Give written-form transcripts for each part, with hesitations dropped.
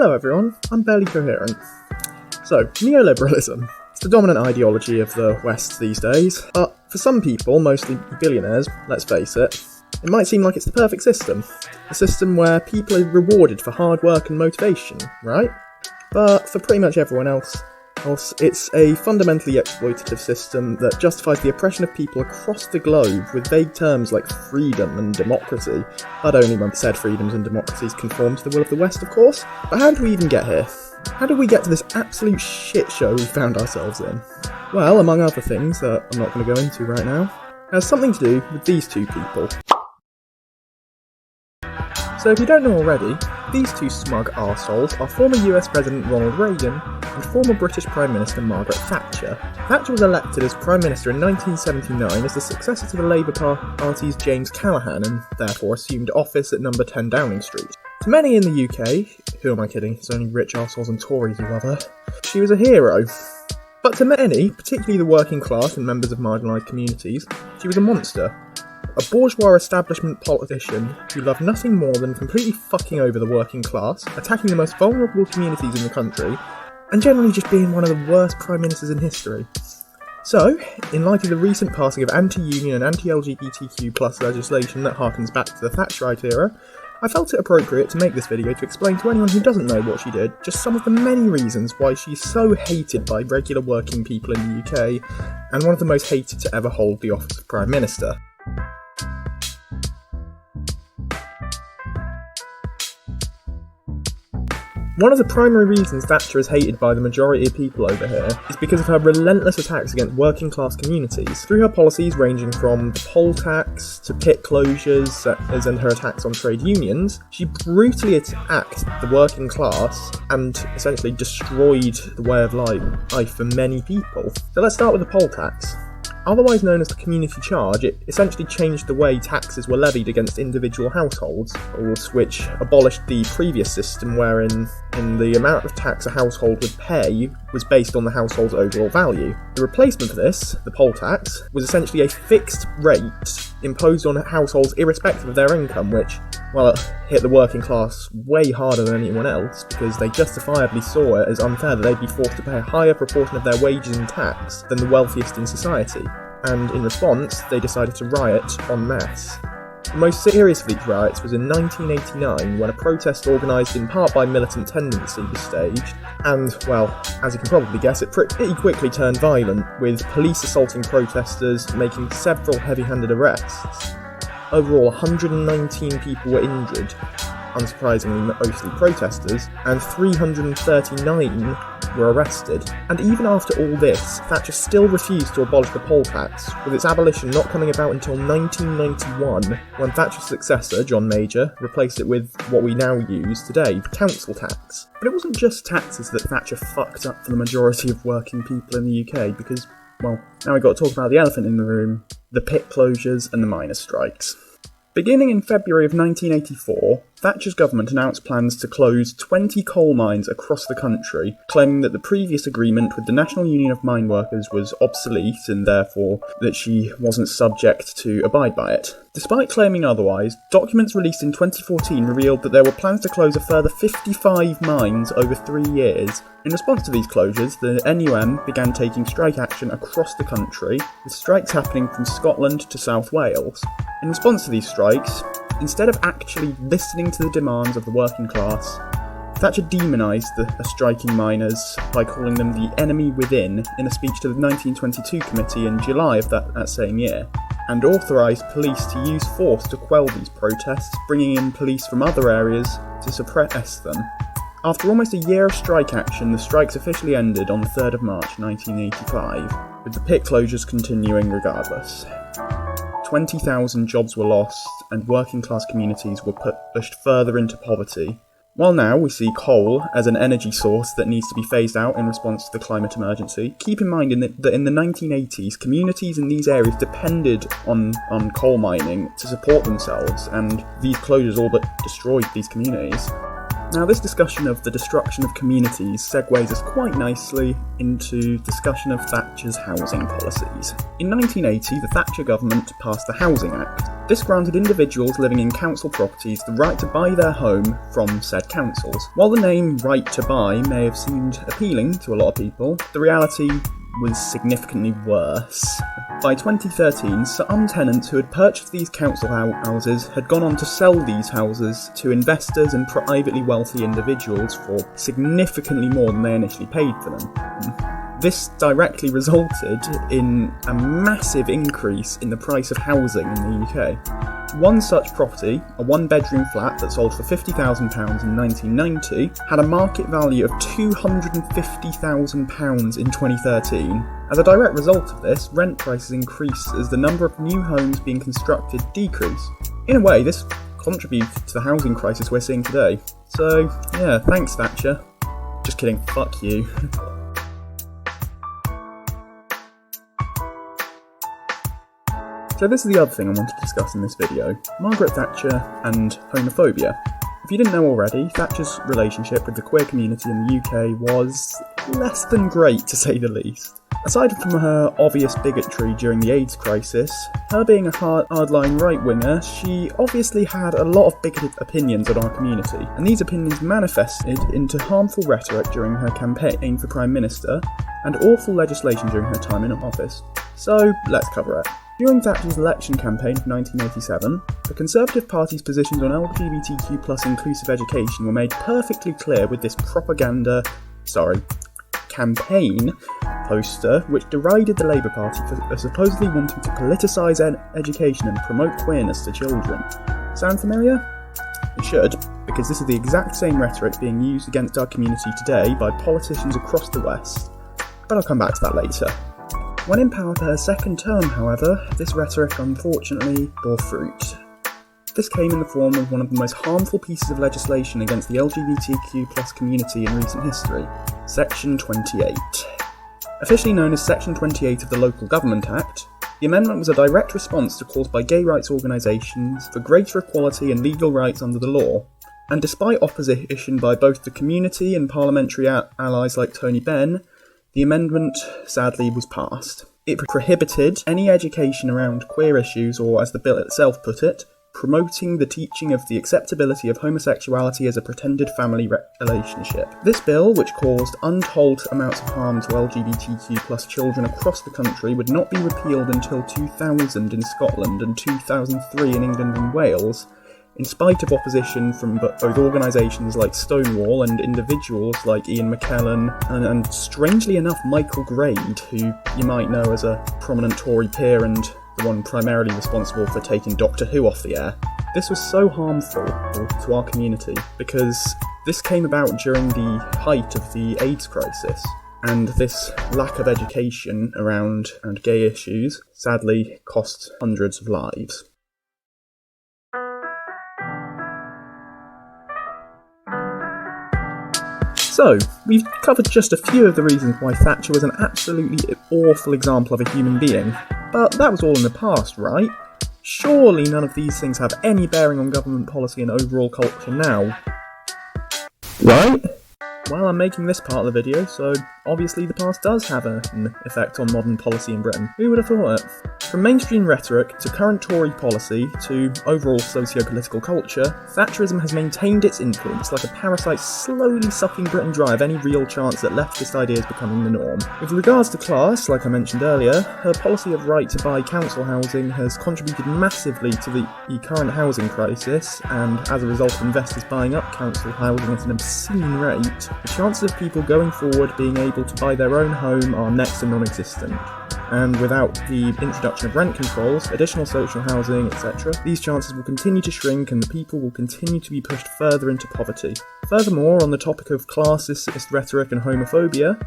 Hello everyone, I'm barely coherent. So, neoliberalism. It's the dominant ideology of the West these days, but for some people, mostly billionaires, let's face it, it might seem like it's the perfect system. A system where people are rewarded for hard work and motivation, right? But for pretty much everyone else, it's a fundamentally exploitative system that justifies the oppression of people across the globe with vague terms like freedom and democracy, but only when said freedoms and democracies conform to the will of the West, of course. But how did we even get here? How did we get to this absolute shit show we found ourselves in? Well, among other things that I'm not going to go into right now, it has something to do with these two people. So if you don't know already, these two smug arseholes are former US President Ronald Reagan and former British Prime Minister Margaret Thatcher. Thatcher was elected as Prime Minister in 1979 as the successor to the Labour Party's James Callaghan and therefore assumed office at number 10 Downing Street. To many in the UK, who am I kidding, it's only rich arseholes and Tories who love her, she was a hero. But to many, particularly the working class and members of marginalised communities, she was a monster. A bourgeois establishment politician who loved nothing more than completely fucking over the working class, attacking the most vulnerable communities in the country, and generally just being one of the worst prime ministers in history. So, in light of the recent passing of anti-union and anti-LGBTQ+ legislation that harkens back to the Thatcherite era, I felt it appropriate to make this video to explain to anyone who doesn't know what she did just some of the many reasons why she's so hated by regular working people in the UK, and one of the most hated to ever hold the office of Prime Minister. One of the primary reasons Thatcher is hated by the majority of people over here is because of her relentless attacks against working class communities, through her policies ranging from the poll tax to pit closures and her attacks on trade unions. She brutally attacked the working class and essentially destroyed the way of life for many people. So let's start with the poll tax. Otherwise known as the community charge, it essentially changed the way taxes were levied against individual households, which abolished the previous system wherein the amount of tax a household would pay was based on the household's overall value. The replacement for this, the poll tax, was essentially a fixed rate imposed on households irrespective of their income, which, well, it hit the working class way harder than anyone else because they justifiably saw it as unfair that they'd be forced to pay a higher proportion of their wages in tax than the wealthiest in society. And in response, they decided to riot en masse. The most serious of these riots was in 1989 when a protest organised in part by militant tendency was staged, and, well, as you can probably guess, it pretty quickly turned violent, with police assaulting protesters, making several heavy-handed arrests. Overall, 119 people were injured, unsurprisingly mostly protesters, and 339 were arrested. And even after all this, Thatcher still refused to abolish the poll tax, with its abolition not coming about until 1991, when Thatcher's successor, John Major, replaced it with what we now use today, the council tax. But it wasn't just taxes that Thatcher fucked up for the majority of working people in the UK, because, well, now we've got to talk about the elephant in the room, the pit closures and the miners' strikes. Beginning in February of 1984, Thatcher's government announced plans to close 20 coal mines across the country, claiming that the previous agreement with the National Union of Mine Workers was obsolete and therefore that she wasn't subject to abide by it. Despite claiming otherwise, documents released in 2014 revealed that there were plans to close a further 55 mines over 3 years. In response to these closures, the NUM began taking strike action across the country, with strikes happening from Scotland to South Wales. In response to these strikes, instead of actually listening to the demands of the working class, Thatcher demonised the striking miners by calling them the enemy within in a speech to the 1922 committee in July of that same year, and authorised police to use force to quell these protests, bringing in police from other areas to suppress them. After almost a year of strike action, the strikes officially ended on the 3rd of March 1985, with the pit closures continuing regardless. 20,000 jobs were lost, and working class communities were pushed further into poverty. While now we see coal as an energy source that needs to be phased out in response to the climate emergency, keep in mind that in the 1980s, communities in these areas depended on coal mining to support themselves, and these closures all but destroyed these communities. Now, this discussion of the destruction of communities segues us quite nicely into discussion of Thatcher's housing policies. In 1980, the Thatcher government passed the Housing Act. This granted individuals living in council properties the right to buy their home from said councils. While the name right to buy may have seemed appealing to a lot of people, the reality was significantly worse. By 2013, some tenants who had purchased these council houses had gone on to sell these houses to investors and privately wealthy individuals for significantly more than they initially paid for them. This directly resulted in a massive increase in the price of housing in the UK. One such property, a one-bedroom flat that sold for £50,000 in 1990, had a market value of £250,000 in 2013. As a direct result of this, rent prices increased as the number of new homes being constructed decreased. In a way, this contributed to the housing crisis we're seeing today. So, yeah, thanks Thatcher. Just kidding, fuck you. So this is the other thing I wanted to discuss in this video, Margaret Thatcher and homophobia. If you didn't know already, Thatcher's relationship with the queer community in the UK was less than great, to say the least. Aside from her obvious bigotry during the AIDS crisis, her being a hardline right-winger, she obviously had a lot of bigoted opinions on our community, and these opinions manifested into harmful rhetoric during her campaign for Prime Minister, and awful legislation during her time in office. So, let's cover it. During Thatcher's election campaign of 1987, the Conservative Party's positions on LGBTQ+ inclusive education were made perfectly clear with this campaign poster which derided the Labour Party for supposedly wanting to politicise education and promote queerness to children. Sound familiar? It should, because this is the exact same rhetoric being used against our community today by politicians across the West. But I'll come back to that later. When in power for her second term, however, this rhetoric unfortunately bore fruit. This came in the form of one of the most harmful pieces of legislation against the LGBTQ+ community in recent history, Section 28. Officially known as Section 28 of the Local Government Act, the amendment was a direct response to calls by gay rights organisations for greater equality and legal rights under the law. And despite opposition by both the community and parliamentary allies like Tony Benn, the amendment, sadly, was passed. It prohibited any education around queer issues, or as the bill itself put it, promoting the teaching of the acceptability of homosexuality as a pretended family relationship. This bill, which caused untold amounts of harm to LGBTQ+ children across the country, would not be repealed until 2000 in Scotland and 2003 in England and Wales, in spite of opposition from both organisations like Stonewall and individuals like Ian McKellen and strangely enough Michael Grade, who you might know as a prominent Tory peer and the one primarily responsible for taking Doctor Who off the air. This was so harmful to our community because this came about during the height of the AIDS crisis, and this lack of education around gay issues sadly cost hundreds of lives. So, we've covered just a few of the reasons why Thatcher was an absolutely awful example of a human being, but that was all in the past, right? Surely none of these things have any bearing on government policy and overall culture now. Right? Well, I'm making this part of the video, so obviously the past does have an effect on modern policy in Britain. Who would have thought it? From mainstream rhetoric to current Tory policy to overall socio-political culture, Thatcherism has maintained its influence like a parasite slowly sucking Britain dry of any real chance that leftist ideas becoming the norm. With regards to class, like I mentioned earlier, her policy of right to buy council housing has contributed massively to the current housing crisis, and as a result of investors buying up council housing at an obscene rate, the chances of people going forward being able to buy their own home are next to non-existent. And without the introduction of rent controls, additional social housing, etc., these chances will continue to shrink and the people will continue to be pushed further into poverty. Furthermore, on the topic of classist rhetoric and homophobia,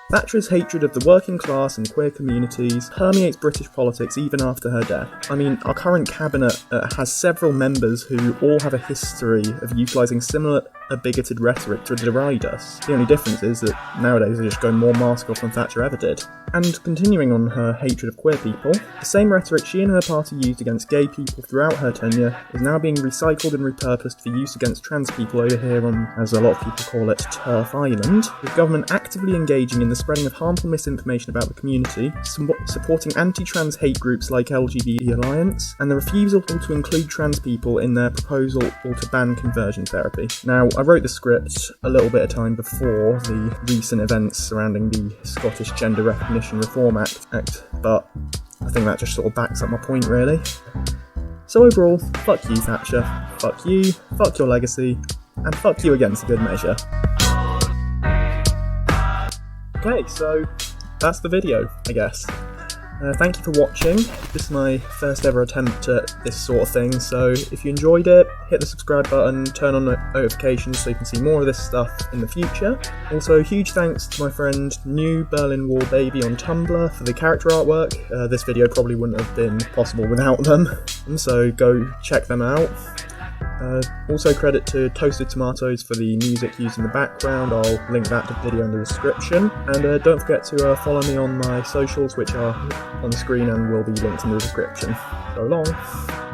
Thatcher's hatred of the working class and queer communities permeates British politics even after her death. I mean, our current cabinet has several members who all have a history of utilising similar a bigoted rhetoric to deride us. The only difference is that nowadays they're just going more mask off than Thatcher ever did. And continuing on her hatred of queer people, the same rhetoric she and her party used against gay people throughout her tenure is now being recycled and repurposed for use against trans people over here on, as a lot of people call it, Turf Island, with government actively engaging in the spreading of harmful misinformation about the community, supporting anti-trans hate groups like LGBT Alliance, and the refusal to include trans people in their proposal to ban conversion therapy. Now, I wrote the script a little bit of time before the recent events surrounding the Scottish Gender Recognition Reform Act, but I think that just sort of backs up my point, really. So overall, fuck you, Thatcher, fuck you, fuck your legacy, and fuck you against a good measure. Okay, so that's the video, I guess. Thank you for watching. This is my first ever attempt at this sort of thing, so if you enjoyed it, hit the subscribe button, turn on notifications so you can see more of this stuff in the future. Also, huge thanks to my friend New Berlin Wall Baby on Tumblr for the character artwork. This video probably wouldn't have been possible without them, and so go check them out. Also credit to Toasted Tomatoes for the music used in the background. I'll link that to the video in the description. And don't forget to follow me on my socials, which are on the screen and will be linked in the description. So long.